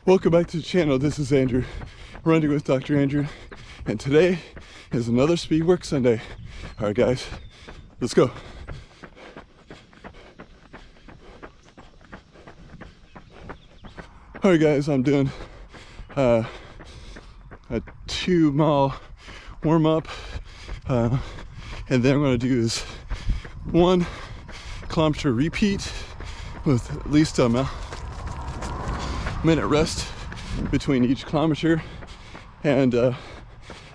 Welcome back to the channel. This is Andrew, running with Dr. Andrew, and today is another Speedwork Sunday. All right, guys, let's go. All right, guys, I'm doing a 2-mile warm-up, and then I'm going to do is 1 kilometer repeat with at least a minute rest between each kilometer, and a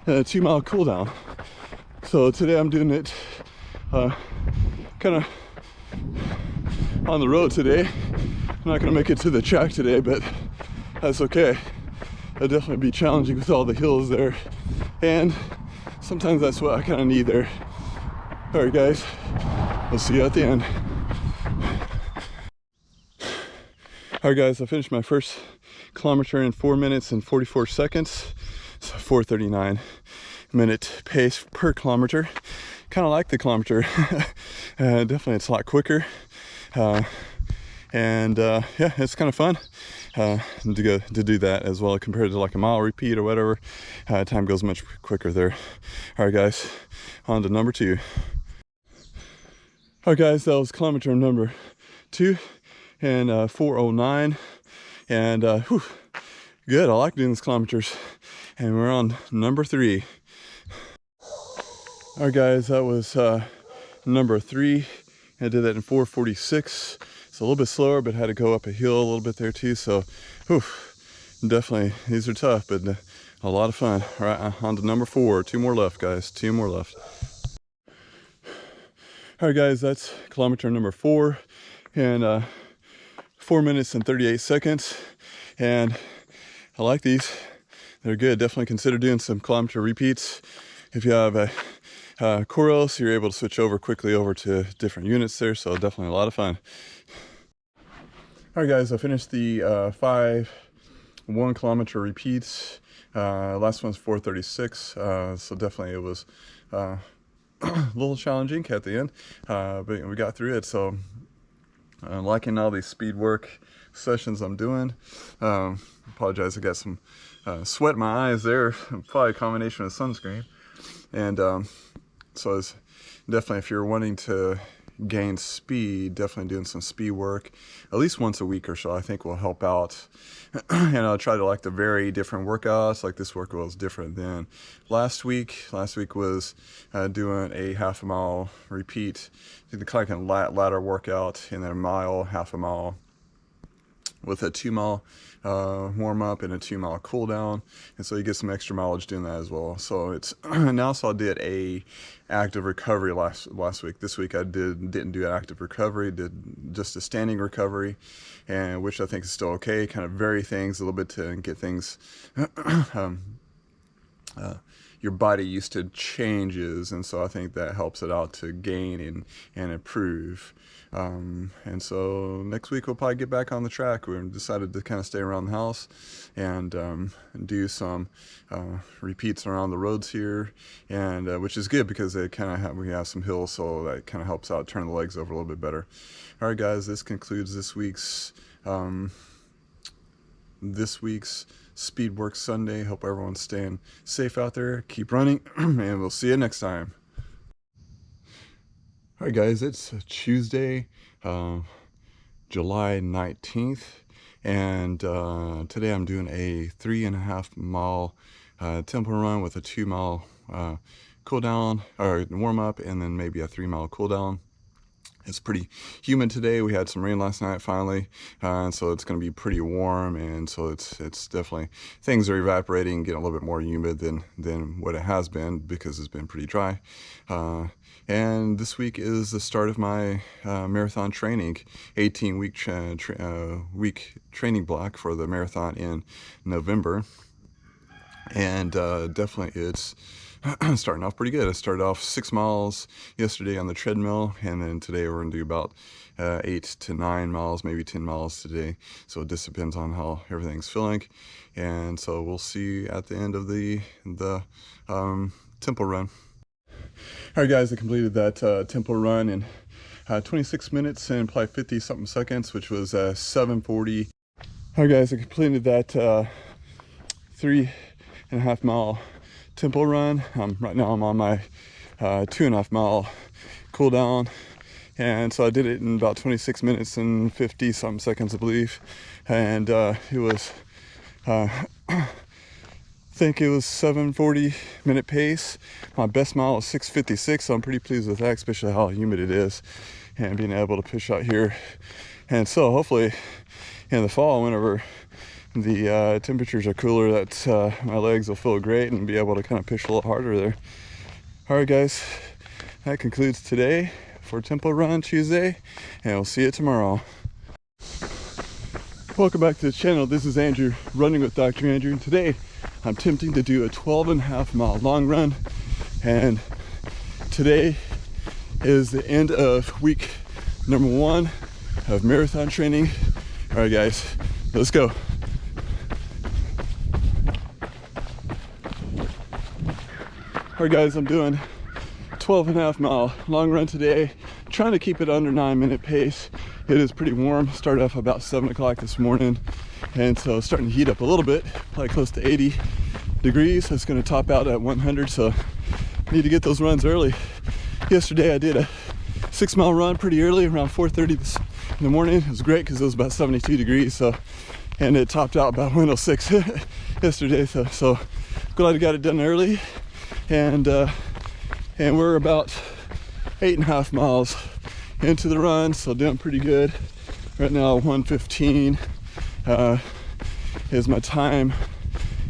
2-mile cool down. So today I'm doing it kind of on the road today. I'm not gonna make it to the track today, but that's okay. It'll definitely be challenging with all the hills there, and sometimes that's what I kind of need there. All right, guys, we'll see you at the end. All right, guys, I finished my first kilometer in 4 minutes and 44 seconds. So 4:39-minute pace per kilometer. Kind of like the kilometer. Definitely, it's a lot quicker. Yeah, it's kind of fun to do that as well compared to like a mile repeat or whatever. Time goes much quicker there. All right, guys, on to number 2. All right, guys, that was kilometer number 2 and 4:09, and good. I like doing these kilometers, and we're on number 3. All right, guys, that was number 3. I did that in 4:46. It's a little bit slower, but had to go up a hill a little bit there too. So, definitely these are tough, but a lot of fun. All right, on to number 4. 2 more left, guys. 2 more left. All right, guys, that's kilometer number 4, and 4 minutes and 38 seconds. And I like these. They're good. Definitely consider doing some kilometer repeats. If you have a Coros, you're able to switch over quickly over to different units there. So definitely a lot of fun. All right, guys, I finished the 5 1-kilometer repeats. Last one's 4:36. So definitely it was a little challenging at the end, but we got through it. So I'm liking all these speed work sessions I'm doing. Apologize, I got some sweat in my eyes there, probably a combination with sunscreen. And so it's definitely, if you're wanting to gain speed, definitely doing some speed work at least once a week or so I think will help out. And I'll try to like to vary different workouts. Like this workout was different than last week. Last week was doing a half-a-mile repeat, the kind of ladder workout, and then a mile, half a mile, with a 2-mile warm up and a 2-mile cool down, and so you get some extra mileage doing that as well. So it's and also I did a active recovery last week. This week I didn't do an active recovery, did just a standing recovery, and which I think is still okay. Kind of vary things a little bit to get things your body used to changes, and so I think that helps it out to gain and improve. And so next week we'll probably get back on the track. We decided to kind of stay around the house and do some repeats around the roads here, and which is good because we have some hills, so that kind of helps out turn the legs over a little bit better. All right, guys, this concludes this week's Speedwork Sunday. Hope everyone's staying safe out there. Keep running, and we'll see you next time. All right, guys, it's Tuesday, July 19th, and today I'm doing a 3.5-mile tempo run with a 2-mile cool down or warm up, and then maybe a 3-mile cool down. It's pretty humid today. We had some rain last night finally, and so it's going to be pretty warm, and so it's definitely, things are evaporating, getting a little bit more humid than what it has been because it's been pretty dry. And this week is the start of my marathon training, 18-week week training block for the marathon in November, and definitely it's starting off pretty good. I started off 6 miles yesterday on the treadmill, and then today we're gonna do about 8 to 9 miles, maybe 10 miles today. So it just depends on how everything's feeling, and so we'll see at the end of the tempo run. All right, guys, I completed that tempo run in 26 minutes and probably 50 something seconds, which was 7:40 All right, guys, I completed that 3.5 mile tempo run. Right now I'm on my 2.5 mile cool down, and so I did it in about 26 minutes and 50 some seconds, I believe, and it was I think it was 7:40 minute pace. My best mile was 6:56, so I'm pretty pleased with that, especially how humid it is and being able to push out here. And so hopefully in the fall, whenever the temperatures are cooler, that my legs will feel great and be able to kind of push a little harder there. All right, guys, that concludes today for Tempo Run Tuesday, and we'll see you tomorrow. Welcome back to the channel. This is Andrew, running with Dr. Andrew, and today I'm attempting to do a 12.5 mile long run, and today is the end of week number 1 of marathon training. All right, guys, let's go. All right, guys, I'm doing 12.5 mile long run today, trying to keep it under 9-minute pace. It is pretty warm. Started off about 7 o'clock this morning, and so it's starting to heat up a little bit, probably close to 80 degrees. It's going to top out at 100, so need to get those runs early. Yesterday I did a 6 mile run pretty early, around 4:30 in the morning. It was great because it was about 72 degrees, so, and it topped out about 106 yesterday, so glad I got it done early. And we're about 8.5 miles into the run, so doing pretty good. Right now 1:15 is my time,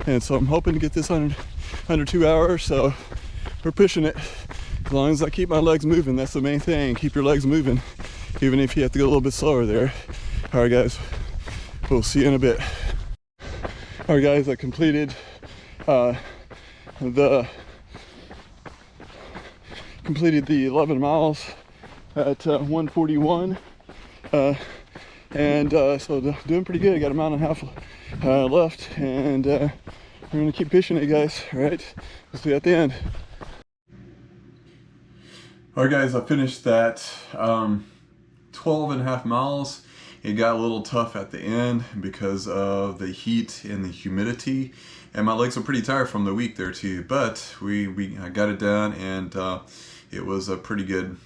and so I'm hoping to get this under 2 hours, so we're pushing it. As long as I keep my legs moving, that's the main thing. Keep your legs moving, even if you have to go a little bit slower there. All right, guys, we'll see you in a bit. All right, guys, I completed the 11 miles at 1:41, and so doing pretty good. I got a mile and a half left, and we're gonna keep pushing it, guys. All right, we'll see you at the end. All right, guys, I finished that 12.5 miles. It got a little tough at the end because of the heat and the humidity, and my legs were pretty tired from the week there too, but I got it done, and it was a pretty good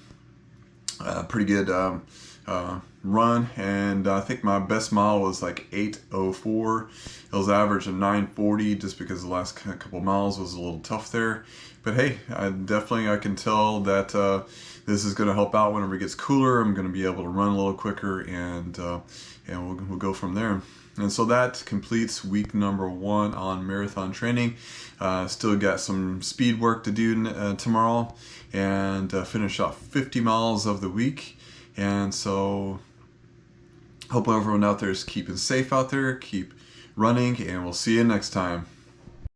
run, and I think my best mile was like 8:04. It was average of 9:40, just because the last couple miles was a little tough there. But hey, I can tell that this is going to help out whenever it gets cooler. I'm going to be able to run a little quicker, and we'll go from there. And so that completes week number 1 on marathon training. Still got some speed work to do tomorrow, and finish off 50 miles of the week. And so hope everyone out there is keeping safe out there, keep running, and we'll see you next time.